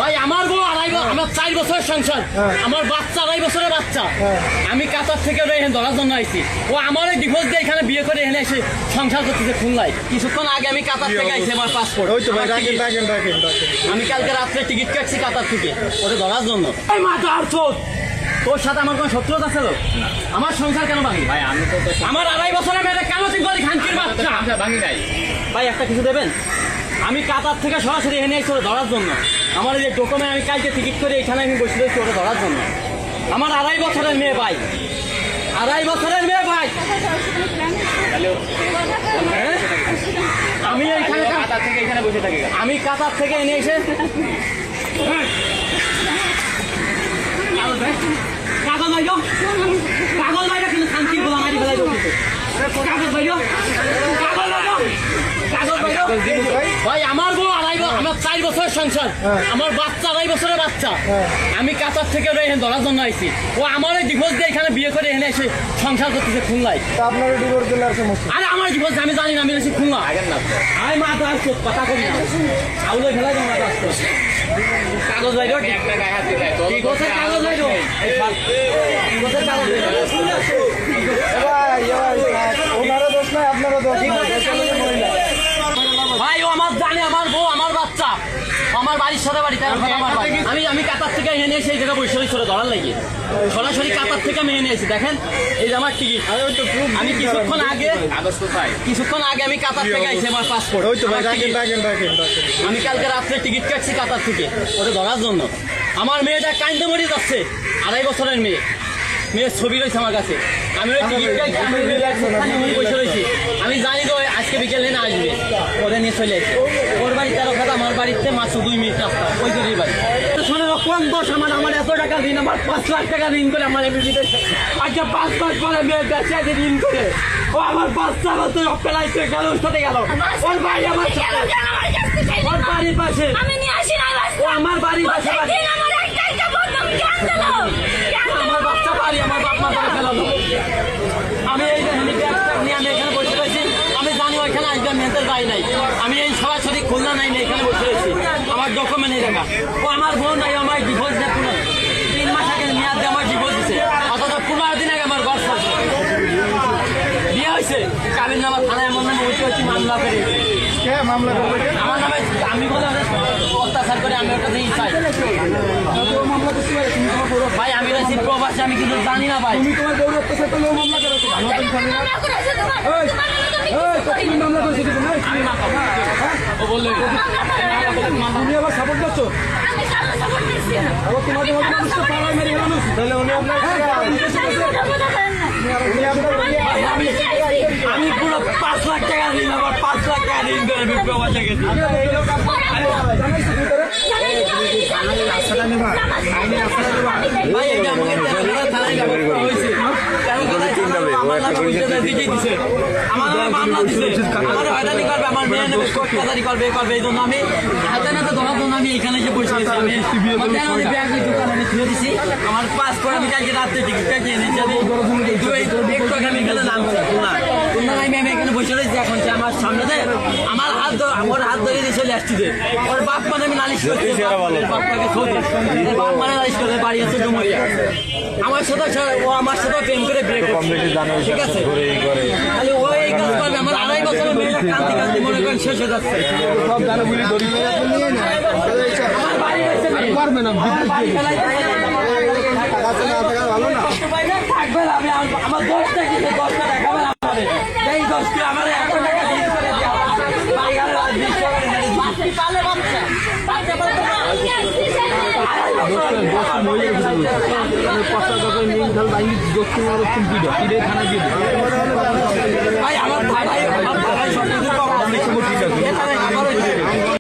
ভাই আমার বউ আমার 4 বছরের সংসার, আমার বাচ্চা 2.5 বছরের বাচ্চা। আমি কাতার থেকে এখানে ধরার জন্য আইছি। ও আমার এই ডিভোর্স দিয়ে এখানে বিয়ে করে এখানে এসে সংসার করতেছে খুলনায়। কিছুক্ষণ আগে আমি কাতার থেকে আইছি, আমার পাসপোর্ট। আমি কালকে রাত্রে টিকিট কাটছি কাতার থেকে ওটা ধরার জন্য। তোর সাথে আমার কোনো শত্রুতা ছিল? আমার সংসার কেন ভাঙি? ভাই আমি তো আমার 2.5 বছরের মেয়েটা কেন তুই বলি খানকির বাচ্চা? ভাঙি নাই ভাই, একটা কিছু দেবেন? আমি কাতার থেকে সরাসরি এনে এসে ধরার জন্য। আমার এই যে ডকুমেন্ট আমি কালকে টিকিট করে এখানে আমি বসে রয়েছি ওটা ধরার জন্য। আমার 2.5 বছরের মেয়ে ভাই, 2.5 বছরের মেয়ে ভাই। আমি এইখানে কাতার থেকে এখানে বসে থাকি, আমি কাতার থেকে এনে এসে কাগজ বাইরো, কাগজ বাইরো, কিন্তু শান্তি বলা মারি ফেলাই দিচ্ছে। কাগজ বাইরো, কাগজ বাইরো, কাগজ বাইরো। ভাই আমার বউ আমার 4 বছরের সংসার, আমার বাচ্চা 2.5 বছরের বাচ্চা। আমি কাতার থেকে এখানে ধরার জন্য আইছি। ও আমার এই ডিভোর্স দিয়ে এখানে বিয়ে করে এখানে এসে সংসার করতেছে খুলনায়। আপনার ডিভোর্স দিলে আর সমস্যা? আরে আমার ডিভোর্স আমি জানি না, আমি এসেছি খুলনা। আমি মা তো আসছো কথা কবি না, আউলে ফেলাই দেবো না। কাগজ বাইরো, ডিভোর্সের কাগজ বাইরো, ডিভোর্সের কাগজ বাইরো। ওনারও দোষ নাই, আপনারও দোষ নাই। ভাই ও আমার জানে, আমার বউ আমার বাচ্চা, আমার বাড়ির সাথে বাড়ি। আমি কাতার থেকে এনে এসে এই জায়গায় বসে করে ধরার লাগে সরাসরি কাতার থেকে আমি এনে এসেছি। দেখেন এই যে আমার টিকিট। আমি কিছুক্ষণ আগে আমি কাতার থেকে আইছি, আমার পাসপোর্ট। আমি কালকে রাত্রে টিকিট কাটছি কাতার থেকে ওটা ধরার জন্য। আমার মেয়েটা কাইন্দে মরে যাচ্ছে, 2.5 বছরের মেয়ে। মেয়ের ছবি রয়েছে আমার কাছে। আমি ওই টিকিট বসে রয়েছি। আমি জানি তো আজকে বিকেলে না আসবে, ওদের নিয়ে চলে আসে। ওর বাড়ি 13 খাত, আমার বাড়িতে মাত্র 2 মিনিট রাস্তা, ওই জন্যই বাড়ি। শোনো কোন দোষ আমার এত টাকা ঋণ, আমার 5 লাখ টাকা ঋণ করে আমার বিদেশে। আজকে 5 মাস পরে মেয়ে বেঁচে আছে ঋণ করে। ও আমার বাচ্চা বছর পেলাইছে গেল, সাথে গেল। ওর বাড়ি আমার ওর বাড়ির পাশে, ও আমার বাড়ির পাশে। আমার বাচ্চা বাড়ি, আমার বাপ মা বাড়ি ফেলালো। আমি এই ব্যাগ নিয়ে আমি এখানে বসে রয়েছি। আমি জানি ওইখানে আসবে, মেয়েদের বাড়ি নাই। আমি এই সরাসরি খুলনা নাই এখানে বসে রয়েছি। আমার ডকুমেন্ট এই দেখা। ও আমার বোন নাই, আমার ডিভোর্স দেয় 3 মাস আগে মেয়াদ দিয়ে আমার ডিভোর্স দিচ্ছে। অথচ 15 দিন আগে আমার ঘর চলছে, বিয়ে হয়েছে। কাবিন নামা থানায় এমন নামে হয়েছে মামলা করে আমার নামে। আমি বলে অত্যাচার করে আমি ওটা দিয়েই চাই। ভাই আমি রয়েছি প্রবাসী, আমি কিন্তু জানি না ভাই। তুমি তোমার বউর অত্যাচার করলেও মামলা করেছো? মামলা করেছো তুমি? ও বললো তুমি আবার সাপোর্ট করছো? আবার তোমাদের মতো মানুষকে পাড়ায় মেরে মানুষ, তাহলে উনি আপনার আমি পুরো 5 লাখ টাকা ঋণ, আবার 5 লাখ টাকা ঋণ করে আমি প্রবাসে গেছি। ভাই এটা আমাকে থানায় ব্যবস্থা হয়েছে। আমার মামলা দিচ্ছে, আমার হয়রানি করবে, আমার মেয়ে নেবে, কোর্টকাচারি করবে এই জন্য আমি হাতে নাতে ধরার জন্য আমি এখানে এসে বসে গেছি। আমি ব্যাগ ওই দোকানে আমি তুলে দিছি। আমার পাসপোর্ট আমি কালকে রাত্রে টিকিট কেটে এনেছি। আমি আমি এখানে নামছি আমি এখানে বসে রয়েছি। এখন সে আমার সামনে আমার ওর হাত ধরে দিয়ে চলে আসছি। ওর বাপ মানে আমি নালিশ করছি, বাপটাকে সৌদি বাপ মানে নালিশ করতে বাড়ি আছে ডুমরিয়া। আমার সাথে ও আমার সাথে প্রেম করে বিয়ে করছে, ঠিক আছে? খালি ও এই কাজ করবে। আমার 2.5 বছরের মেয়েটা কান্দি কান্দি মনে করেন শেষ হয়ে যাচ্ছে। আমার বাড়ি রয়েছে থাকবে না, থাকবে না। আমি আমার 10টা কিছু 10টা দেখাবে না আমাদের এই 10টা আমার 1 টাকা দিন করে দেওয়া। ভাই আমার ভাই